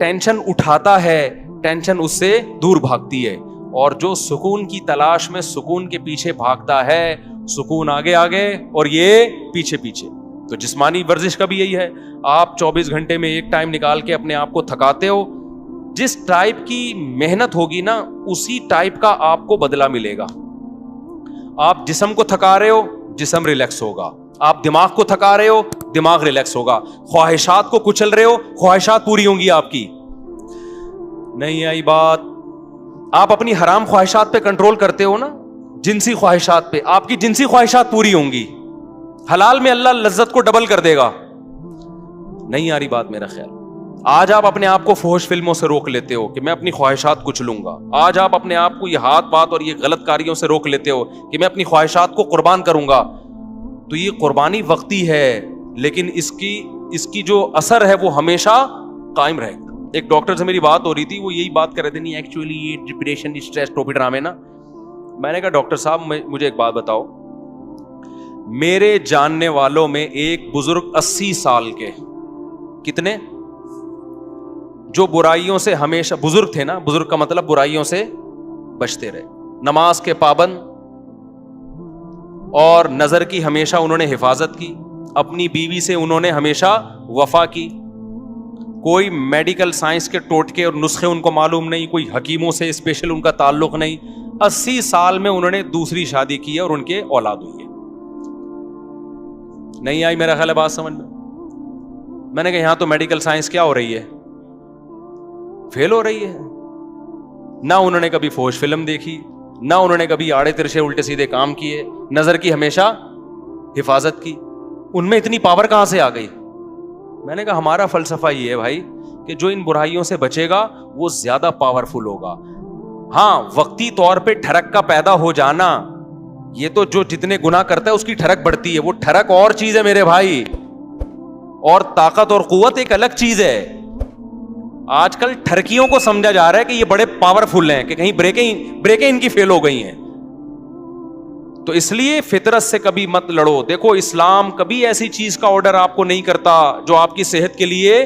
Tension اٹھاتا ہے tension اس سے دور بھاگتی ہے, اور جو سکون کی تلاش میں سکون کے پیچھے بھاگتا ہے, سکون آگے آگے اور یہ پیچھے پیچھے. تو جسمانی ورزش کا بھی یہی ہے, آپ 24 گھنٹے میں ایک ٹائم نکال کے اپنے آپ کو تھکاتے ہو, جس ٹائپ کی محنت ہوگی نا اسی ٹائپ کا آپ کو بدلہ ملے گا. آپ جسم کو تھکا رہے ہو, جسم ریلیکس ہوگا. آپ دماغ کو تھکا رہے ہو, دماغ ریلیکس ہوگا. خواہشات کو کچل رہے ہو, خواہشات پوری ہوں گی آپ کی. نہیں آئی بات؟ آپ اپنی حرام خواہشات پہ کنٹرول کرتے ہو نا, جنسی خواہشات پہ, آپ کی جنسی خواہشات پوری ہوں گی. حلال میں اللہ لذت کو ڈبل کر دے گا. نہیں آ رہی بات میرا خیال؟ آج آپ اپنے آپ کو فحش فلموں سے روک لیتے ہو کہ میں اپنی خواہشات کچھ لوں گا. آج آپ اپنے آپ کو یہ ہاتھ بات اور یہ غلط کاریوں سے روک لیتے ہو کہ میں اپنی خواہشات کو قربان کروں گا. تو یہ قربانی وقتی ہے, لیکن اس کی جو اثر ہے وہ ہمیشہ قائم رہے گا. ایک ڈاکٹر سے میری بات ہو رہی تھی, وہ یہی بات کر رہے تھے, نہیں ایکچولی یہ ڈپریشن اسٹریس ٹوپی ڈرامے نا. میں نے کہا ڈاکٹر صاحب مجھے ایک بات بتاؤ, میرے جاننے والوں میں ایک بزرگ 80 سال کے, کتنے, جو برائیوں سے ہمیشہ, بزرگ تھے نا, بزرگ کا مطلب برائیوں سے بچتے رہے, نماز کے پابند, اور نظر کی ہمیشہ انہوں نے حفاظت کی, اپنی بیوی سے انہوں نے ہمیشہ وفا کی, کوئی میڈیکل سائنس کے ٹوٹکے اور نسخے ان کو معلوم نہیں, کوئی حکیموں سے اسپیشل ان کا تعلق نہیں. 80 سال میں انہوں نے دوسری شادی کی ہے اور ان کے اولاد ہوئی ہے. نہیں آئی میرا خیال ہے بات سمجھ میں؟ میں نے کہا یہاں تو میڈیکل سائنس کیا ہو رہی ہے, فیل ہو رہی ہے. نہ انہوں نے کبھی فحش فلم دیکھی, نہ انہوں نے کبھی آڑے ترچے الٹے سیدھے کام کیے, نظر کی ہمیشہ حفاظت کی. ان میں اتنی پاور کہاں سے آ گئی؟ میں نے کہا ہمارا فلسفہ یہ ہے بھائی کہ جو ان برائیوں سے بچے گا وہ زیادہ پاورفل ہوگا. ہاں, وقتی طور پہ ٹھڑک کا پیدا ہو جانا, یہ تو جو جتنے گناہ کرتا ہے اس کی ٹھڑک بڑھتی ہے, وہ ٹھڑک اور چیز ہے میرے بھائی, اور طاقت اور قوت ایک الگ چیز ہے. آج کل ٹھرکیوں کو سمجھا جا رہا ہے کہ یہ بڑے پاورفل ہیں, کہ کہیں بریکیں ان کی فیل ہو گئی ہیں. تو اس لیے فطرت سے کبھی مت لڑو. دیکھو اسلام کبھی ایسی چیز کا آرڈر آپ کو نہیں کرتا جو آپ کی صحت کے لیے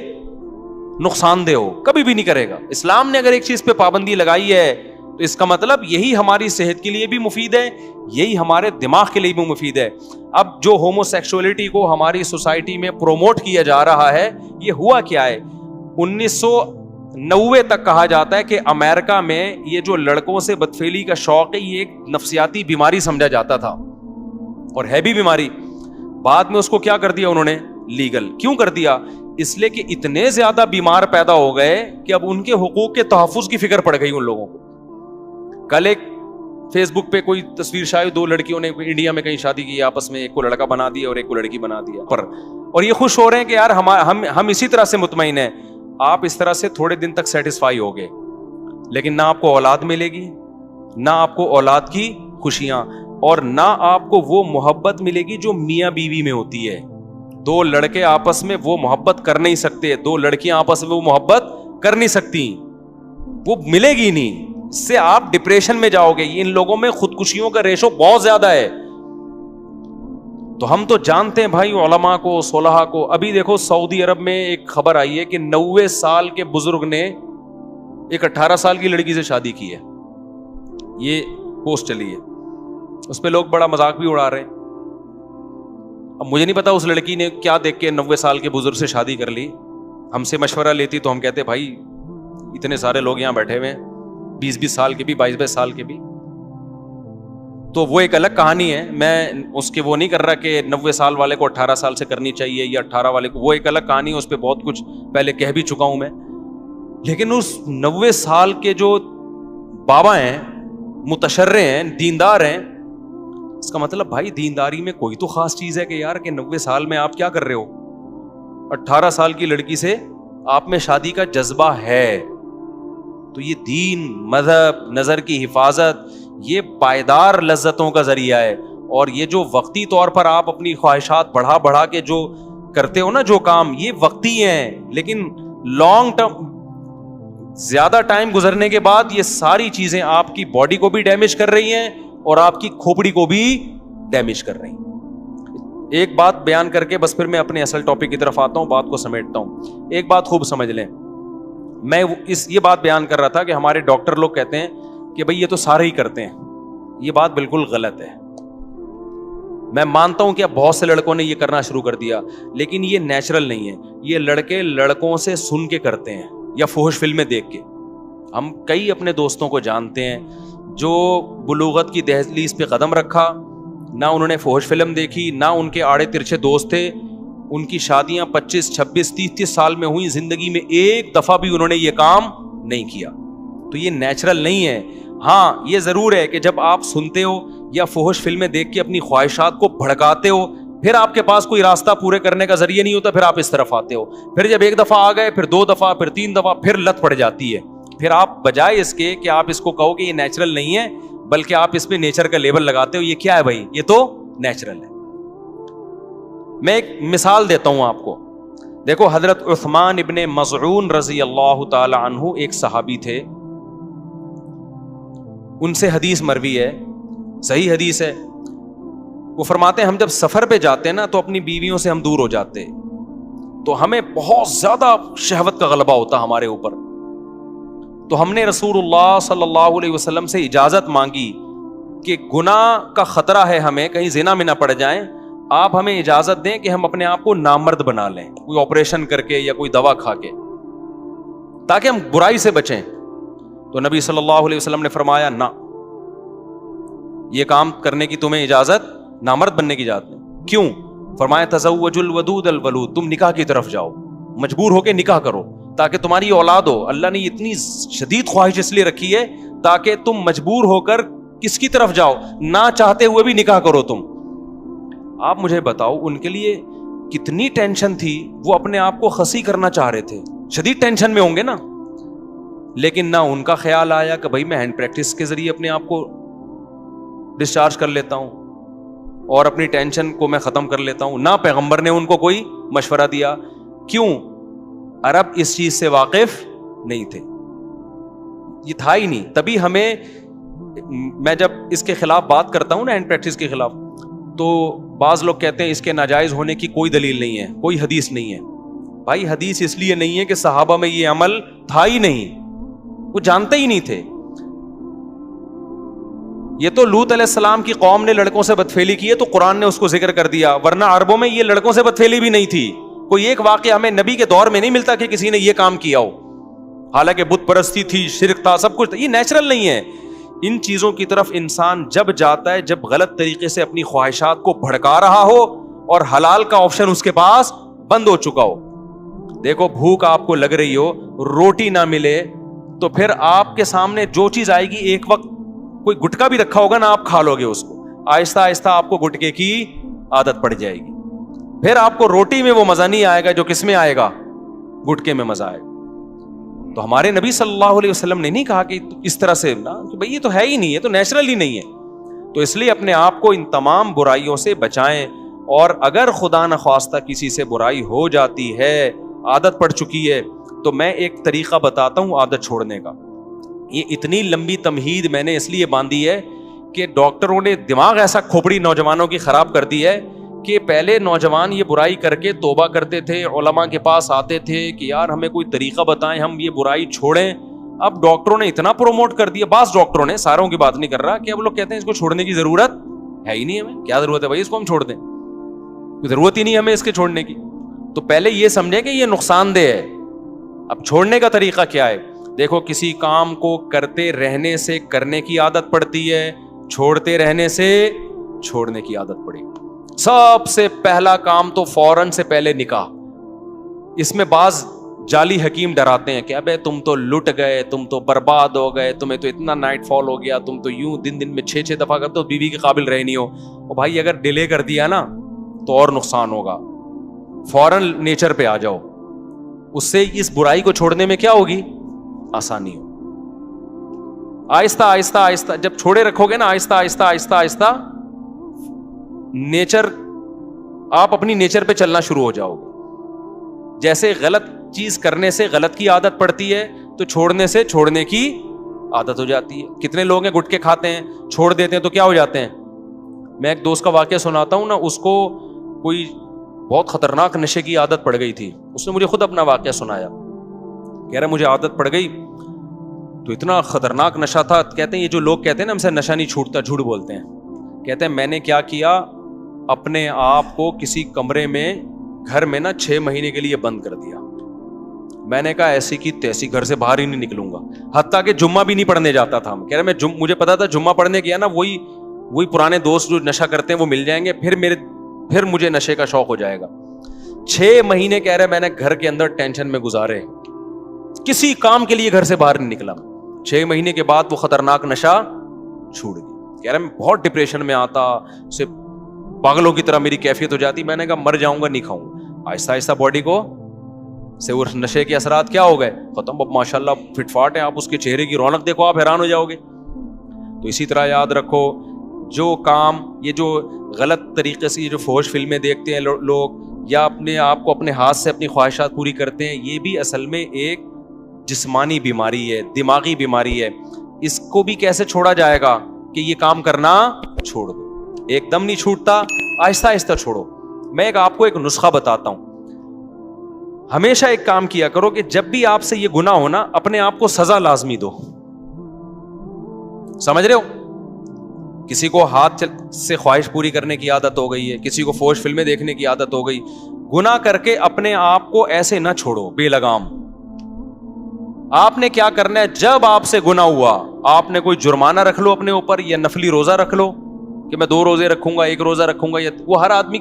نقصان دہ ہو, کبھی بھی نہیں کرے گا. اسلام نے اگر ایک چیز پہ پابندی لگائی ہے تو اس کا مطلب یہی ہماری صحت کے لیے بھی مفید ہے, یہی ہمارے دماغ کے لیے بھی مفید ہے. اب جو ہومو سیکسولیٹی کو ہماری سوسائٹی میں پروموٹ کیا جا رہا ہے, یہ ہوا کیا ہے؟ 1990 تک کہا جاتا ہے کہ امریکہ میں یہ جو لڑکوں سے بدفعلی کا شوق ہے یہ ایک نفسیاتی بیماری سمجھا جاتا تھا, اور ہے بھی بیماری. بعد میں اس کو کیا کر دیا انہوں نے؟ لیگل. کیوں کر دیا؟ اس لیے کہ اتنے زیادہ بیمار پیدا ہو گئے کہ اب ان کے حقوق کے تحفظ کی فکر پڑ گئی ان لوگوں کو. کل ایک فیس بک پہ کوئی تصویر شاید 2 لڑکیوں نے انڈیا میں کہیں شادی کی آپس میں, ایک کو لڑکا بنا دیا اور ایک کو لڑکی بنا دیا, اور یہ خوش ہو رہے ہیں کہ یار ہم اسی طرح سے مطمئن ہیں. آپ اس طرح سے تھوڑے دن تک سیٹسفائی ہوگے, لیکن نہ آپ کو اولاد ملے گی, نہ آپ کو اولاد کی خوشیاں, اور نہ آپ کو وہ محبت ملے گی جو میاں بیوی میں ہوتی ہے. 2 لڑکے آپس میں وہ محبت کر نہیں سکتے, 2 لڑکیاں آپس میں وہ محبت کر نہیں سکتی, وہ ملے گی نہیں. اس سے آپ ڈپریشن میں جاؤ گے. ان لوگوں میں خودکشیوں کا ریشو بہت زیادہ ہے. تو ہم تو جانتے ہیں بھائی علماء کو, صلحاء کو. ابھی دیکھو سعودی عرب میں ایک خبر آئی ہے کہ 90 سال کے بزرگ نے ایک 18 سال کی لڑکی سے شادی کی ہے. یہ پوسٹ چلی ہے, اس پہ لوگ بڑا مذاق بھی اڑا رہے ہیں. اب مجھے نہیں پتا اس لڑکی نے کیا دیکھ کے 90 سال کے بزرگ سے شادی کر لی. ہم سے مشورہ لیتی تو ہم کہتے بھائی اتنے سارے لوگ یہاں بیٹھے ہوئے ہیں, 20-20 سال کے بھی, 22-22 سال کے بھی, تو وہ ایک الگ کہانی ہے. میں اس کے وہ نہیں کر رہا کہ 90 سال والے کو 18 سال سے کرنی چاہیے یا 18 والے کو, وہ ایک الگ کہانی ہے. اس پہ بہت کچھ پہلے کہہ بھی چکا ہوں میں. لیکن اس 90 سال کے جو بابا ہیں, متشرع ہیں, دیندار ہیں, اس کا مطلب بھائی دینداری میں کوئی تو خاص چیز ہے کہ یار کہ 90 سال میں آپ کیا کر رہے ہو؟ 18 سال کی لڑکی سے آپ میں شادی کا جذبہ ہے. تو یہ دین, مذہب, نظر کی حفاظت, یہ پائیدار لذتوں کا ذریعہ ہے. اور یہ جو وقتی طور پر آپ اپنی خواہشات بڑھا کے جو کرتے ہو نا جو کام, یہ وقتی ہیں, لیکن لانگ ٹرم زیادہ ٹائم گزرنے کے بعد یہ ساری چیزیں آپ کی باڈی کو بھی ڈیمیج کر رہی ہیں اور آپ کی کھوپڑی کو بھی ڈیمیج کر رہی ہیں. ایک بات بیان کر کے بس پھر میں اپنے اصل ٹاپک کی طرف آتا ہوں, بات کو سمیٹتا ہوں. ایک بات خوب سمجھ لیں, میں یہ بات بیان کر رہا تھا کہ ہمارے ڈاکٹر لوگ کہتے ہیں کہ بھئی یہ تو سارے ہی کرتے ہیں. یہ بات بالکل غلط ہے. میں مانتا ہوں کہ اب بہت سے لڑکوں نے یہ کرنا شروع کر دیا, لیکن یہ نیچرل نہیں ہے. یہ لڑکے لڑکوں سے سن کے کرتے ہیں یا فحش فلمیں دیکھ کے. ہم کئی اپنے دوستوں کو جانتے ہیں جو بلوغت کی دہلیز پہ قدم رکھا, نہ انہوں نے فحش فلم دیکھی, نہ ان کے آڑے ترچھے دوست تھے, ان کی شادیاں 25, 26, 30 سال میں ہوئی, زندگی میں ایک دفعہ بھی انہوں نے یہ کام نہیں کیا. تو یہ نیچرل نہیں ہے. ہاں یہ ضرور ہے کہ جب آپ سنتے ہو یا فحش فلمیں دیکھ کے اپنی خواہشات کو بھڑکاتے ہو, پھر آپ کے پاس کوئی راستہ پورے کرنے کا ذریعہ نہیں ہوتا, پھر آپ اس طرف آتے ہو. پھر جب ایک دفعہ آ گئے, پھر 2 دفعہ, پھر 3 دفعہ, پھر لت پڑ جاتی ہے. پھر آپ بجائے اس کے کہ آپ اس کو کہو کہ یہ نیچرل نہیں ہے, بلکہ آپ اس پہ نیچر کا لیبل لگاتے ہو. یہ کیا ہے بھائی؟ یہ تو نیچرل ہے. میں ایک مثال دیتا ہوں آپ کو. دیکھو حضرت عثمان ابن مظعون رضی اللہ تعالی عنہ ایک صحابی تھے, ان سے حدیث مروی ہے, صحیح حدیث ہے. وہ فرماتے ہیں ہم جب سفر پہ جاتے ہیں نا تو اپنی بیویوں سے ہم دور ہو جاتے, تو ہمیں بہت زیادہ شہوت کا غلبہ ہوتا ہمارے اوپر. تو ہم نے رسول اللہ صلی اللہ علیہ وسلم سے اجازت مانگی کہ گناہ کا خطرہ ہے, ہمیں کہیں زنا میں نہ پڑ جائیں, آپ ہمیں اجازت دیں کہ ہم اپنے آپ کو نامرد بنا لیں, کوئی آپریشن کر کے یا کوئی دوا کھا کے, تاکہ ہم برائی سے بچیں. تو نبی صلی اللہ علیہ وسلم نے فرمایا نہ, یہ کام کرنے کی تمہیں اجازت, نامرد بننے کی اجازت نہیں. کیوں؟ فرمایا تزوج الودود الولود, تم نکاح کی طرف جاؤ, مجبور ہو کے نکاح کرو تاکہ تمہاری اولاد ہو. اللہ نے اتنی شدید خواہش اس لیے رکھی ہے تاکہ تم مجبور ہو کر کس کی طرف جاؤ, نہ چاہتے ہوئے بھی نکاح کرو تم. آپ مجھے بتاؤ ان کے لیے کتنی ٹینشن تھی, وہ اپنے آپ کو خسی کرنا چاہ رہے تھے, شدید ٹینشن میں ہوں گے نا. لیکن نہ ان کا خیال آیا کہ بھائی میں ہینڈ پریکٹس کے ذریعے اپنے آپ کو ڈسچارج کر لیتا ہوں اور اپنی ٹینشن کو میں ختم کر لیتا ہوں. نہ پیغمبر نے ان کو کوئی مشورہ دیا. کیوں؟ عرب اس چیز سے واقف نہیں تھے, یہ تھا ہی نہیں. تبھی ہمیں, میں جب اس کے خلاف بات کرتا ہوں نا, ہینڈ پریکٹس کے خلاف, تو بعض لوگ کہتے ہیں اس کے ناجائز ہونے کی کوئی دلیل نہیں ہے, کوئی حدیث نہیں ہے. بھائی حدیث اس لیے نہیں ہے کہ صحابہ میں یہ عمل تھا ہی نہیں, وہ جانتے ہی نہیں تھے. یہ تو لوط علیہ السلام کی قوم نے لڑکوں سے بدفعلی کی ہے تو قرآن نے اس کو ذکر کر دیا, ورنہ عربوں میں یہ لڑکوں سے بدفعلی بھی نہیں تھی. کوئی ایک واقعہ ہمیں نبی کے دور میں نہیں ملتا کہ کسی نے یہ کام کیا ہو, حالانکہ بت پرستی تھی, شرک تھا, سب کچھ. یہ نیچرل نہیں ہے. ان چیزوں کی طرف انسان جب جاتا ہے جب غلط طریقے سے اپنی خواہشات کو بھڑکا رہا ہو اور حلال کا آپشن اس کے پاس بند ہو چکا ہو. دیکھو بھوک آپ کو لگ رہی ہو, روٹی نہ ملے, تو پھر آپ کے سامنے جو چیز آئے گی, ایک وقت کوئی گٹکا بھی رکھا ہوگا نا, آپ کھا لو گے اس کو, آہستہ آہستہ آپ کو گٹکے کی عادت پڑ جائے گی. پھر آپ کو روٹی میں وہ مزہ نہیں آئے گا جو کس میں آئے گا, گٹکے میں مزہ آئے گا. تو ہمارے نبی صلی اللہ علیہ وسلم نے نہیں کہا کہ اس طرح سے نا, کہ بھئی یہ تو ہے ہی نہیں, یہ تو نیچرل ہی نہیں ہے. تو اس لیے اپنے آپ کو ان تمام برائیوں سے بچائیں, اور اگر خدا نخواستہ کسی سے برائی ہو جاتی ہے, عادت پڑ چکی ہے, تو میں ایک طریقہ بتاتا ہوں عادت چھوڑنے کا. یہ اتنی لمبی تمہید میں نے اس لیے باندھی ہے کہ ڈاکٹروں نے دماغ ایسا کھوپڑی نوجوانوں کی خراب کر دی ہے کہ پہلے نوجوان یہ برائی کر کے توبہ کرتے تھے, علماء کے پاس آتے تھے کہ یار ہمیں کوئی طریقہ بتائیں, ہم یہ برائی چھوڑیں. اب ڈاکٹروں نے اتنا پروموٹ کر دیا, بعض ڈاکٹروں نے, ساروں کی بات نہیں کر رہا, کہ اب لوگ کہتے ہیں اس کو چھوڑنے کی ضرورت ہے ہی نہیں, ہمیں کیا ضرورت ہے بھائی اس کو ہم چھوڑ دیں, ضرورت ہی نہیں ہمیں اس کے چھوڑنے کی. تو پہلے یہ سمجھیں کہ یہ نقصان دہ ہے. اب چھوڑنے کا طریقہ کیا ہے؟ دیکھو کسی کام کو کرتے رہنے سے کرنے کی عادت پڑتی ہے, چھوڑتے رہنے سے چھوڑنے کی عادت پڑی. سب سے پہلا کام تو فوراً سے پہلے نکاح. اس میں بعض جعلی حکیم ڈراتے ہیں کہ ابے تم تو لٹ گئے, تم تو برباد ہو گئے, تمہیں تو اتنا نائٹ فال ہو گیا, تم تو یوں دن میں 6 دفعہ کرتے ہو, بیوی کے قابل رہے نہیں ہو. اور بھائی اگر ڈیلے کر دیا نا تو اور نقصان ہوگا. فوراً نیچر پہ آ جاؤ, اس سے اس برائی کو چھوڑنے میں کیا ہوگی, آسانی ہو. آہستہ آہستہ آہستہ جب چھوڑے رکھو گے نا, آہستہ آہستہ آہستہ آہستہ نیچر, آپ اپنی نیچر پہ چلنا شروع ہو جاؤ گے. جیسے غلط چیز کرنے سے غلط کی عادت پڑتی ہے, تو چھوڑنے سے چھوڑنے کی عادت ہو جاتی ہے. کتنے لوگ ہیں گٹکے کھاتے ہیں, چھوڑ دیتے ہیں تو کیا ہو جاتے ہیں. میں ایک دوست کا واقعہ سناتا ہوں نا, اس کو کوئی بہت خطرناک نشے کی عادت پڑ گئی تھی. اس نے مجھے خود اپنا واقعہ سنایا. کہہ رہا مجھے عادت پڑ گئی تو اتنا خطرناک نشہ تھا. کہتے ہیں یہ جو لوگ کہتے ہیں نا ہم سے نشہ نہیں چھوٹتا, جھوٹ بولتے ہیں. کہتے ہیں میں نے کیا کیا, اپنے آپ کو کسی کمرے میں گھر میں نا 6 مہینے کے لیے بند کر دیا. میں نے کہا ایسی کی تیسی گھر سے باہر ہی نہیں نکلوں گا, حتیٰ کہ جمعہ بھی نہیں پڑھنے جاتا تھا. کہہ رہے میں مجھے پتا تھا جمعہ پڑھنے گیا نا وہی پرانے دوست جو نشہ کرتے ہیں وہ مل جائیں گے, پھر مجھے نشے کا شوق ہو جائے گا. 6 مہینے کہہ رہے میں نے گھر کے اندر ٹینشن میں گزارے, کسی کام کے لیے گھر سے باہر نہیں نکلا. 6 مہینے کے بعد وہ خطرناک نشہ چھوٹ گیا. کہہ رہے میں بہت ڈپریشن میں آتا, سے پاگلوں کی طرح میری کیفیت ہو جاتی. میں نے کہا مر جاؤں گا نہیں کھاؤں. آہستہ آہستہ باڈی کو سے اس نشے کے اثرات کیا ہو گئے, ختم. اب ماشاء اللہ فٹ فاٹ ہے, آپ اس کے چہرے کی رونق دیکھو, آپ حیران ہو جاؤ گے. تو اسی طرح یاد رکھو جو کام, یہ جو غلط طریقے سے یہ جو فحش فلمیں دیکھتے ہیں لوگ, یا اپنے آپ کو اپنے ہاتھ سے اپنی خواہشات پوری کرتے ہیں, یہ بھی اصل میں ایک جسمانی بیماری ہے, دماغی بیماری ہے. اس کو بھی کیسے چھوڑا جائے گا کہ یہ کام کرنا چھوڑ دو. ایک دم نہیں چھوٹتا, آہستہ آہستہ چھوڑو. میں آپ کو ایک نسخہ بتاتا ہوں. ہمیشہ ایک کام کیا کرو کہ جب بھی آپ سے یہ گناہ ہونا, اپنے آپ کو سزا لازمی دو. سمجھ رہے ہو, کسی کو ہاتھ سے خواہش پوری کرنے کی عادت ہو گئی ہے, کسی کو فحش فلمیں دیکھنے کی عادت ہو گئی, گناہ کر کے اپنے آپ کو ایسے نہ چھوڑو بے لگام. آپ نے کیا کرنا ہے, جب آپ سے گناہ ہوا, آپ نے کوئی جرمانہ رکھ لو اپنے اوپر, یا نفلی روزہ رکھ لو کہ میں 2 روزے رکھوں گا, 1 روزہ رکھوں گا. یا وہ ہر آدمی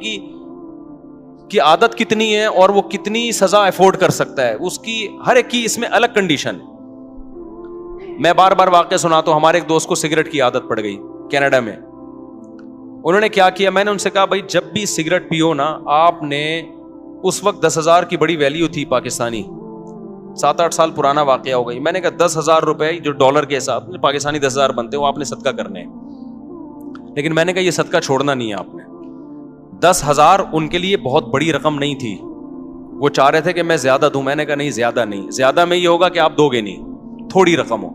کی عادت کتنی ہے اور وہ کتنی سزا افورڈ کر سکتا ہے, اس کی ہر ایک کی اس میں الگ کنڈیشن ہے. میں بار بار واقعہ سناتا ہوں. ہمارے ایک دوست کو سگریٹ کی عادت پڑ گئی کینیڈا میں. انہوں نے کیا کیا, میں نے ان سے کہا بھائی جب بھی سگریٹ پیو نا, آپ نے اس وقت 10,000 کی بڑی ویلیو تھی پاکستانی, 7-8 سال پرانا واقعہ ہو گئی. میں نے کہا 10,000 روپے جو ڈالر کے حساب میں پاکستانی 10,000 بنتے ہیں, وہ آپ نے صدقہ کرنے ہیں. لیکن میں نے کہا یہ صدقہ چھوڑنا نہیں ہے آپ نے. 10,000 ان کے لیے بہت بڑی رقم نہیں تھی. وہ چاہ رہے تھے کہ میں زیادہ دوں. میں نے کہا نہیں, زیادہ نہیں, زیادہ میں یہ ہوگا کہ آپ دو گے نہیں, تھوڑی رقم ہو.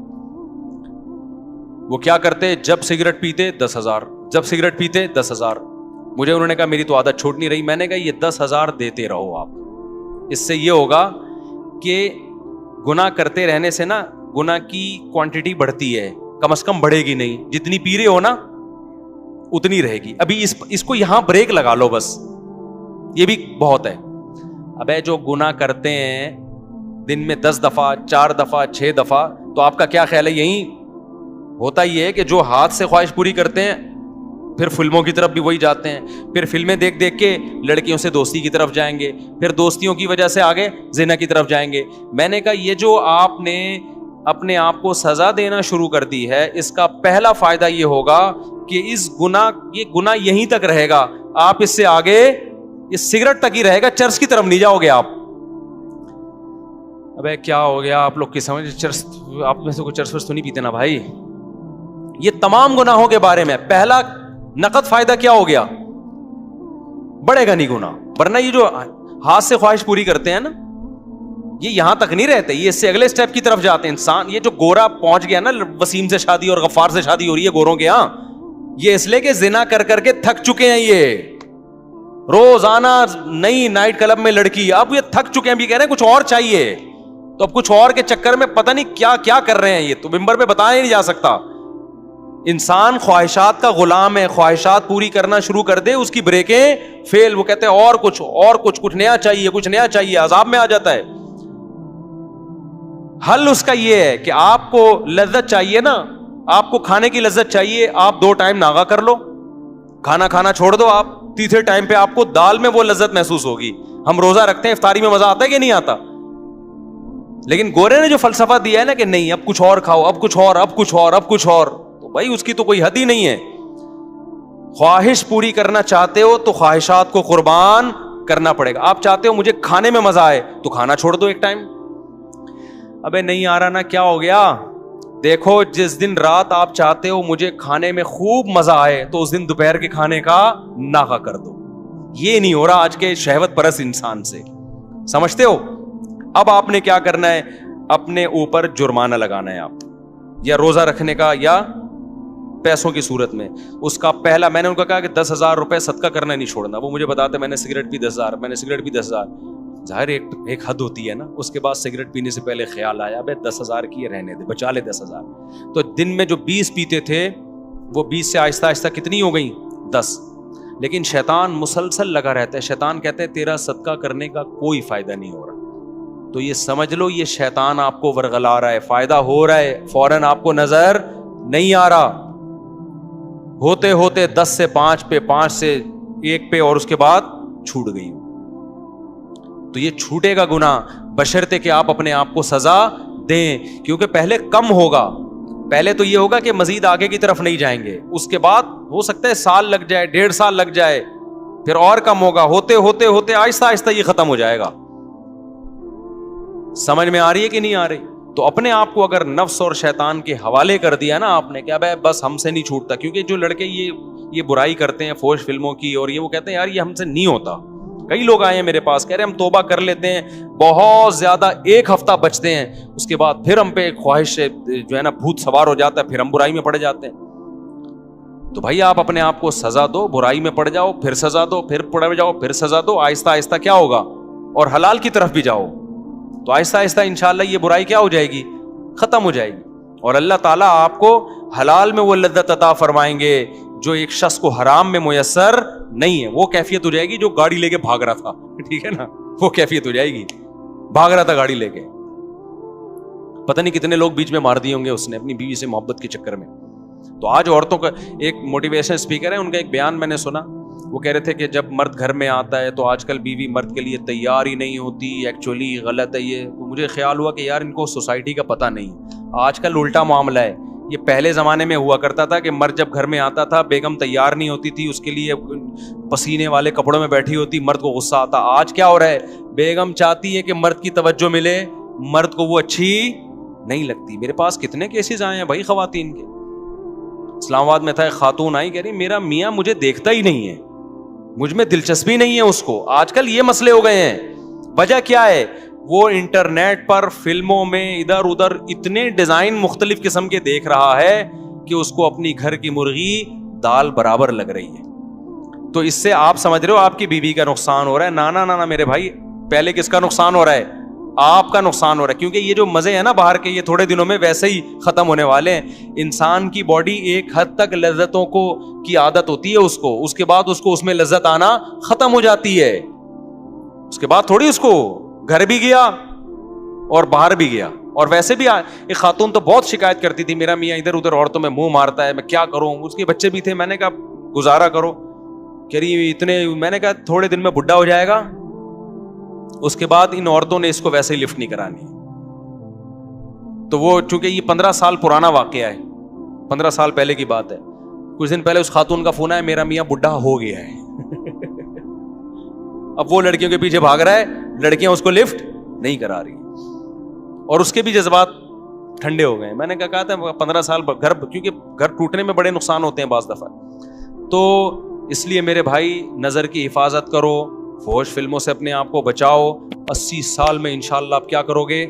وہ کیا کرتے, جب سگریٹ پیتے 10,000, جب سگریٹ پیتے 10,000. مجھے انہوں نے کہا میری تو عادت چھوٹ نہیں رہی. میں نے کہا یہ 10,000 دیتے رہو آپ, اس سے یہ ہوگا کہ گناہ کرتے رہنے سے نا گناہ کی کوانٹٹی بڑھتی ہے, کم از کم بڑھے گی نہیں. جتنی پی رہے ہو نا اتنی رہے گی. ابھی اس کو یہاں بریک لگا لو بس, یہ بھی بہت ہے. ابے جو گناہ کرتے ہیں دن میں 10 دفعہ 4 دفعہ 6 دفعہ, تو آپ کا کیا خیال ہے, یہی ہوتا ہی ہے کہ جو ہاتھ سے خواہش پوری کرتے ہیں پھر فلموں کی طرف بھی وہی جاتے ہیں, پھر فلمیں دیکھ دیکھ کے لڑکیوں سے دوستی کی طرف جائیں گے, پھر دوستیوں کی وجہ سے آگے زنا کی طرف جائیں گے. میں نے کہا یہ جو آپ نے اپنے آپ کو سزا دینا شروع کر دی ہے, اس کا پہلا فائدہ یہ ہوگا کہ یہ گناہ یہیں تک رہے گا, آپ اس سے آگے اس سگریٹ تک ہی رہے گا, چرس کی طرف نہیں جاؤ گے آپ. ابے کیا ہو گیا آپ لوگ کی سمجھ, چرس آپ میں سے کوئی چرس ورس تو نہیں پیتے نا بھائی. یہ تمام گناہوں کے بارے میں پہلا نقد فائدہ کیا ہو گیا, بڑھے گا نہیں گناہ. ورنہ یہ جو ہاتھ سے خواہش پوری کرتے ہیں نا, یہ یہاں تک نہیں رہتے, یہ اس سے اگلے سٹیپ کی طرف جاتے ہیں. انسان یہ جو گورا پہنچ گیا نا, وسیم سے شادی اور غفار سے شادی ہو رہی ہے گوروں کے ہاں, یہ اس لیے کہ زنا کر کر کے تھک چکے ہیں. یہ روزانہ نئی نائٹ کلب میں لڑکی, اب یہ تھک چکے ہیں, بھی کہہ رہے ہیں کچھ اور چاہیے, تو اب کچھ اور کے چکر میں پتہ نہیں کیا کیا کر رہے ہیں. یہ تو ممبر پہ بتایا ہی نہیں جا سکتا. انسان خواہشات کا غلام ہے, خواہشات پوری کرنا شروع کر دے, اس کی بریکیں فیل. وہ کہتے ہیں اور کچھ نیا چاہیے, کچھ نیا چاہیے, عذاب میں آ جاتا ہے. حل اس کا یہ ہے کہ آپ کو لذت چاہیے نا, آپ کو کھانے کی لذت چاہیے, آپ 2 ٹائم ناغا کر لو, کھانا چھوڑ دو. آپ تیسرے ٹائم پہ آپ کو دال میں وہ لذت محسوس ہوگی. ہم روزہ رکھتے ہیں, افطاری میں مزہ آتا ہے کہ نہیں آتا, لیکن گورے نے جو فلسفہ دیا ہے نا کہ نہیں اب کچھ اور کھاؤ, اب کچھ اور, تو بھائی اس کی تو کوئی حد ہی نہیں ہے. خواہش پوری کرنا چاہتے ہو تو خواہشات کو قربان کرنا پڑے گا. آپ چاہتے ہو مجھے کھانے میں مزہ آئے تو کھانا چھوڑ دو ایک ٹائم. ابے نہیں آ رہا نا, کیا ہو گیا, دیکھو جس دن رات آپ چاہتے ہو مجھے کھانے میں خوب مزہ آئے, تو اس دن دوپہر کے کھانے کا ناغا کر دو. یہ نہیں ہو رہا آج کے شہوت پرست انسان سے, سمجھتے ہو. اب آپ نے کیا کرنا ہے, اپنے اوپر جرمانہ لگانا ہے آپ, یا روزہ رکھنے کا یا پیسوں کی صورت میں. اس کا پہلا, میں نے ان کو کہا کہ 10,000 روپے صدقہ کرنا نہیں چھوڑنا. وہ مجھے بتاتے میں نے سگریٹ پی 10,000, میں نے سگریٹ پی 10,000. ظاہر ایک حد ہوتی ہے نا. اس کے بعد سگریٹ پینے سے پہلے خیال آیا بھائی 10,000 کی ہے رہنے دے, بچا لے 10,000. تو دن میں جو 20 پیتے تھے وہ 20 سے آہستہ آہستہ کتنی ہو گئی؟ 10. لیکن شیطان مسلسل لگا رہتا ہے. شیطان کہتے ہیں تیرا صدقہ کرنے کا کوئی فائدہ نہیں ہو رہا. تو یہ سمجھ لو یہ شیطان آپ کو ورغلا رہا ہے, فائدہ ہو رہا ہے, فوراً آپ کو نظر نہیں آ رہا. ہوتے ہوتے 10 سے 5 پہ, 5 سے 1 پہ, اور اس کے بعد چھوٹ گئی. تو یہ چھوٹے گا گناہ بشرطے کہ آپ اپنے آپ کو سزا دیں, کیونکہ پہلے کم ہوگا. پہلے تو یہ ہوگا کہ مزید آگے کی طرف نہیں جائیں گے, اس کے بعد ہو سکتا ہے سال لگ جائے, 1.5 سال لگ جائے, پھر اور کم ہوگا. ہوتے ہوتے ہوتے آہستہ آہستہ یہ ختم ہو جائے گا. سمجھ میں آ رہی ہے کہ نہیں آ رہی؟ تو اپنے آپ کو اگر نفس اور شیطان کے حوالے کر دیا نا آپ نے, کیا بھائی بس ہم سے نہیں چھوٹتا. کیونکہ جو لڑکے یہ برائی کرتے ہیں فوش فلموں کی, اور یہ وہ کہتے ہیں یار یہ ہم سے نہیں ہوتا. کئی لوگ آئے ہیں میرے پاس, کہہ رہے ہم توبہ کر لیتے ہیں, بہت زیادہ 1 ہفتہ بچتے ہیں, اس کے بعد پھر ہم پہ خواہش سے جو ہے نا بھوت سوار ہو جاتا ہے, پھر ہم برائی میں پڑ جاتے ہیں. تو بھائی آپ اپنے آپ کو سزا دو, برائی میں پڑ جاؤ, پھر سزا دو, پھر پڑ جاؤ, پھر سزا دو. آہستہ آہستہ کیا ہوگا, اور حلال کی طرف بھی جاؤ, تو آہستہ آہستہ انشاءاللہ یہ برائی کیا ہو جائے گی, ختم ہو جائے گی. اور اللہ تعالیٰ آپ کو حلال میں وہ لذت عطا فرمائیں گے جو ایک شخص کو حرام میں میسر نہیں ہے. وہ کیفیت ہو جائے گی جو گاڑی لے کے بھاگ رہا تھا, ٹھیک ہے نا, وہ کیفیت ہو جائے گی. بھاگ رہا تھا گاڑی لے کے, پتہ نہیں کتنے لوگ بیچ میں مار دیے ہوں گے اس نے اپنی بیوی سے محبت کے چکر میں. تو آج عورتوں کا ایک موٹیویشن اسپیکر ہے, ان کا ایک بیان میں نے سنا, وہ کہہ رہے تھے کہ جب مرد گھر میں آتا ہے تو آج کل بیوی مرد کے لیے تیار ہی نہیں ہوتی. ایکچولی غلط ہے یہ. تو مجھے خیال ہوا کہ یار ان کو سوسائٹی کا پتہ نہیں. آج کل الٹا معاملہ ہے. یہ پہلے زمانے میں ہوا کرتا تھا کہ مرد جب گھر میں آتا تھا بیگم تیار نہیں ہوتی تھی, اس کے لیے پسینے والے کپڑوں میں بیٹھی ہوتی, مرد کو غصہ آتا. آج کیا ہو رہا ہے, بیگم چاہتی ہے کہ مرد کی توجہ ملے, مرد کو وہ اچھی نہیں لگتی. میرے پاس کتنے کیسز آئے ہیں بھائی خواتین کے. اسلام آباد میں تھا, ایک خاتون آئی, کہہ رہی میرا میاں مجھے دیکھتا ہی نہیں ہے, مجھ میں دلچسپی نہیں ہے اس کو. آج کل یہ مسئلے ہو گئے ہیں. وجہ کیا ہے, وہ انٹرنیٹ پر فلموں میں ادھر ادھر اتنے ڈیزائن مختلف قسم کے دیکھ رہا ہے کہ اس کو اپنی گھر کی مرغی دال برابر لگ رہی ہے. تو اس سے آپ سمجھ رہے ہو آپ کی بیوی کا نقصان ہو رہا ہے. نانا نانا میرے بھائی, پہلے کس کا نقصان ہو رہا ہے, آپ کا نقصان ہو رہا ہے. کیونکہ یہ جو مزے ہیں نا باہر کے, یہ تھوڑے دنوں میں ویسے ہی ختم ہونے والے ہیں. انسان کی باڈی ایک حد تک لذتوں کو کی عادت ہوتی ہے اس کو, اس کے بعد اس کو اس میں لذت آنا ختم ہو جاتی ہے. اس کے بعد تھوڑی اس کو گھر بھی گیا اور باہر بھی گیا. اور ویسے بھی ایک خاتون تو بہت شکایت کرتی تھی, میرا میاں ادھر ادھر عورتوں میں منہ مارتا ہے, میں کیا کروں. اس کے بچے بھی تھے, میں نے کہا گزارا کرو. کہہ رہی اتنے, میں نے کہا تھوڑے دن میں بڈھا ہو جائے گا, اس کے بعد ان عورتوں نے اس کو ویسے ہی لفٹ نہیں کرانی. تو وہ چونکہ یہ 15 سال پرانا واقعہ ہے, 15 سال پہلے کی بات ہے. کچھ دن پہلے اس خاتون کا فون آیا, میرا میاں بڈھا ہو گیا ہے. اب وہ لڑکیوں کے پیچھے بھاگ رہا ہے, لڑکیاں اس کو لفٹ نہیں کرا رہی, اور اس کے بھی جذبات ٹھنڈے ہو گئے. میں نے کہا تھا 15 سال گھر, کیونکہ گھر ٹوٹنے میں بڑے نقصان ہوتے ہیں بعض دفعہ. تو اس لیے میرے بھائی نظر کی حفاظت کرو, فحش فلموں سے اپنے آپ کو بچاؤ. 80 سال میں انشاءاللہ آپ کیا کرو گے,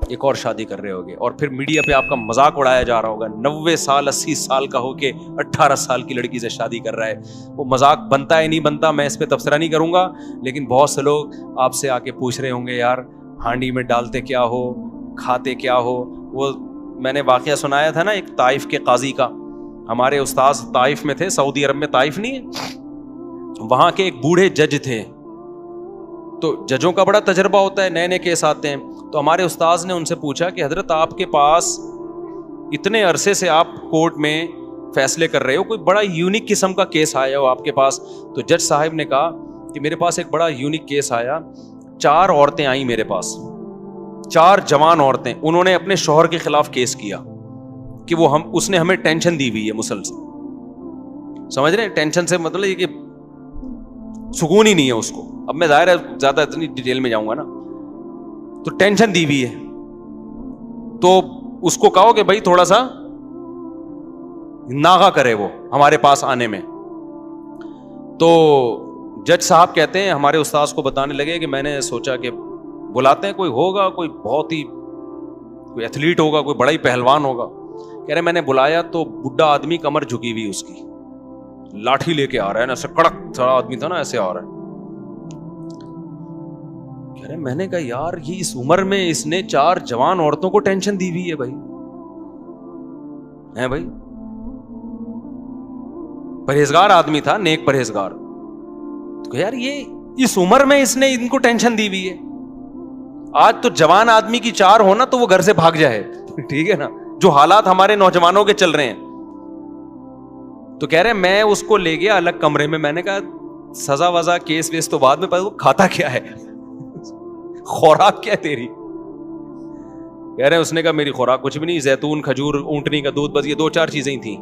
ایک اور شادی کر رہے ہوگے, اور پھر میڈیا پہ آپ کا مذاق اڑایا جا رہا ہوگا. 90 سال 80 سال کا ہو کے 18 سال کی لڑکی سے شادی کر رہا ہے. وہ مذاق بنتا ہے نہیں بنتا, میں اس پہ تبصرہ نہیں کروں گا, لیکن بہت سے لوگ آپ سے آ کے پوچھ رہے ہوں گے یار ہانڈی میں ڈالتے کیا ہو, کھاتے کیا ہو. وہ میں نے واقعہ سنایا تھا نا ایک طائف کے قاضی کا. ہمارے استاذ طائف میں تھے, سعودی عرب میں, طائف نہیں ہے, وہاں کے ایک بوڑھے جج تھے. تو ججوں کا بڑا تجربہ ہوتا ہے, نئے نئے کیس آتے ہیں. تو ہمارے استاذ نے ان سے پوچھا کہ حضرت آپ کے پاس اتنے عرصے سے آپ کورٹ میں فیصلے کر رہے ہو, کوئی بڑا یونیک قسم کا کیس آیا ہو آپ کے پاس؟ تو جج صاحب نے کہا کہ میرے پاس ایک بڑا یونیک کیس آیا. 4 عورتیں آئیں میرے پاس, 4 جوان عورتیں. انہوں نے اپنے شوہر کے خلاف کیس کیا کہ وہ اس نے ہمیں ٹینشن دی ہوئی ہے مسلسل. سمجھ رہے ہیں, ٹینشن سے مطلب یہ کہ سکون ہی نہیں ہے اس کو. اب میں ظاہر ہے زیادہ اتنی ڈیٹیل میں جاؤں گا نا, تو ٹینشن دی ہوئی ہے. تو اس کو کہو کہ بھائی تھوڑا سا ناغہ کرے وہ ہمارے پاس آنے میں. تو جج صاحب کہتے ہیں, ہمارے استاذ کو بتانے لگے کہ میں نے سوچا کہ بلاتے ہیں, کوئی ہوگا, کوئی بہت ہی کوئی ایتھلیٹ ہوگا, کوئی بڑا ہی پہلوان ہوگا. کہہ رہے میں نے بلایا تو بڈھا آدمی, کمر جھکی ہوئی اس کی, لاٹھی لے کے آ رہا ہے نا, ایسے کڑک سارا آدمی تھا نا, ایسے آ رہا ہے. کہہ رہے میں نے کہا یار یہ اس عمر میں اس نے 4 جوان عورتوں کو ٹینشن دی ہوئی ہے بھائی، ہیں بھائی، پرہیزگار آدمی تھا، نیک پرہیزگار. تو یار یہ اس عمر میں اس نے ان کو ٹینشن دی ہوئی ہے. آج تو جوان آدمی کی 4 ہونا تو وہ گھر سے بھاگ جائے. ٹھیک ہے نا، جو حالات ہمارے نوجوانوں کے چل رہے ہیں. تو کہہ رہے میں اس کو لے گیا الگ کمرے میں. میں نے کہا سزا وزا کیس ویس تو بعد میں، وہ کھاتا کیا ہے، خوراک کیا ہے تیری؟ کہہ رہے اس نے کہا میری خوراک کچھ بھی نہیں، زیتون، کھجور، اونٹنی کا دودھ، بس یہ 2-4 چیزیں ہی تھیں،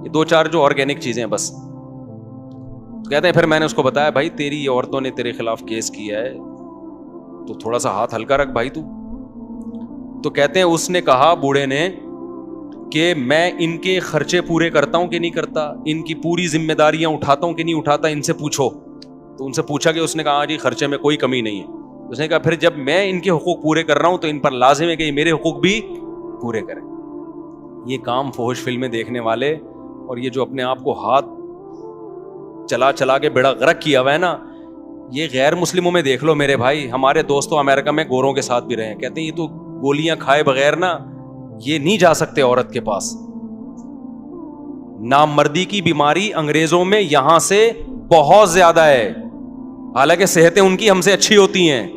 یہ 2-4 جو آرگینک چیزیں ہیں بس. کہتے ہیں پھر میں نے اس کو بتایا بھائی تیری عورتوں نے تیرے خلاف کیس کیا ہے تو تھوڑا سا ہاتھ ہلکا رکھ بھائی تو. تو کہتے ہیں اس نے کہا بوڑھے نے کہ میں ان کے خرچے پورے کرتا ہوں کہ نہیں کرتا، ان کی پوری ذمہ داریاں اٹھاتا ہوں کہ نہیں اٹھاتا، ان سے پوچھو. تو ان سے پوچھا کہ اس نے کہا ہاں جی خرچے میں کوئی کمی نہیں ہے. اس نے کہا پھر جب میں ان کے حقوق پورے کر رہا ہوں تو ان پر لازم ہے کہ یہ میرے حقوق بھی پورے کریں. یہ کام فحش فلمیں دیکھنے والے اور یہ جو اپنے آپ کو ہاتھ چلا چلا کے بیڑا غرق کیا ہوا ہے نا، یہ غیر مسلموں میں دیکھ لو میرے بھائی. ہمارے دوستوں امریکہ میں گوروں کے ساتھ بھی رہے ہیں، کہتے ہیں یہ تو گولیاں کھائے بغیر نا یہ نہیں جا سکتے عورت کے پاس. نامردی کی بیماری انگریزوں میں یہاں سے بہت زیادہ ہے، حالانکہ صحتیں ان کی ہم سے اچھی ہوتی ہیں.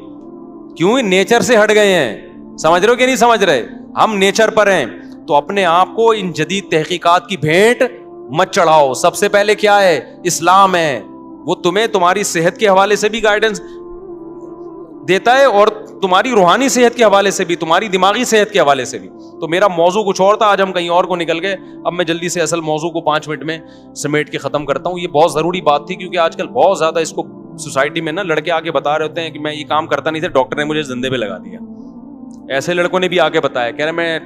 کیوں؟ نیچر سے ہٹ گئے ہیں. سمجھ رہے ہو کہ نہیں سمجھ رہے؟ ہم نیچر پر ہیں. تو اپنے آپ کو ان جدید تحقیقات کی بھینٹ مت چڑھاؤ. سب سے پہلے کیا ہے؟ اسلام ہے. وہ تمہیں تمہاری صحت کے حوالے سے بھی گائیڈنس دیتا ہے اور تمہاری روحانی صحت کے حوالے سے بھی، تمہاری دماغی صحت کے حوالے سے بھی. تو میرا موضوع کچھ اور تھا، آج ہم کہیں اور کو نکل گئے. اب میں جلدی سے اصل موضوع کو 5 منٹ میں سمیٹ کے ختم کرتا ہوں. یہ بہت ضروری بات تھی کیونکہ آج کل بہت زیادہ اس کو سوسائٹی میں نا لڑکے آگے بتا رہے ہوتے ہیں کہ میں یہ کام کرتا نہیں تھا، ڈاکٹر نے مجھے زندے پہ لگا دیا. ایسے لڑکوں نے بھی آگے بتایا، کہہ رہے میں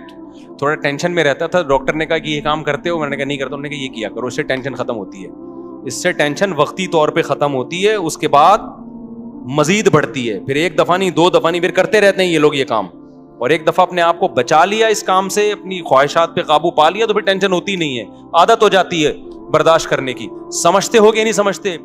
تھوڑا ٹینشن میں رہتا تھا، ڈاکٹر نے کہا کہ یہ کام کرتے ہو، میں نے کہا نہیں کرتا. انہوں نے کہا یہ کیا کرو، اس سے ٹینشن ختم ہوتی ہے. اس سے ٹینشن وقتی طور پہ ختم ہوتی ہے، اس کے بعد مزید بڑھتی ہے. پھر 1 دفعہ نہیں 2 دفعہ نہیں، پھر کرتے رہتے ہیں یہ لوگ یہ کام. اور ایک دفعہ اپنے آپ کو بچا لیا اس کام سے، اپنی خواہشات پہ قابو پا لیا تو پھر ٹینشن ہوتی نہیں ہے، عادت ہو جاتی ہے برداشت کرنے کی. سمجھتے ہو کہ نہیں سمجھتے؟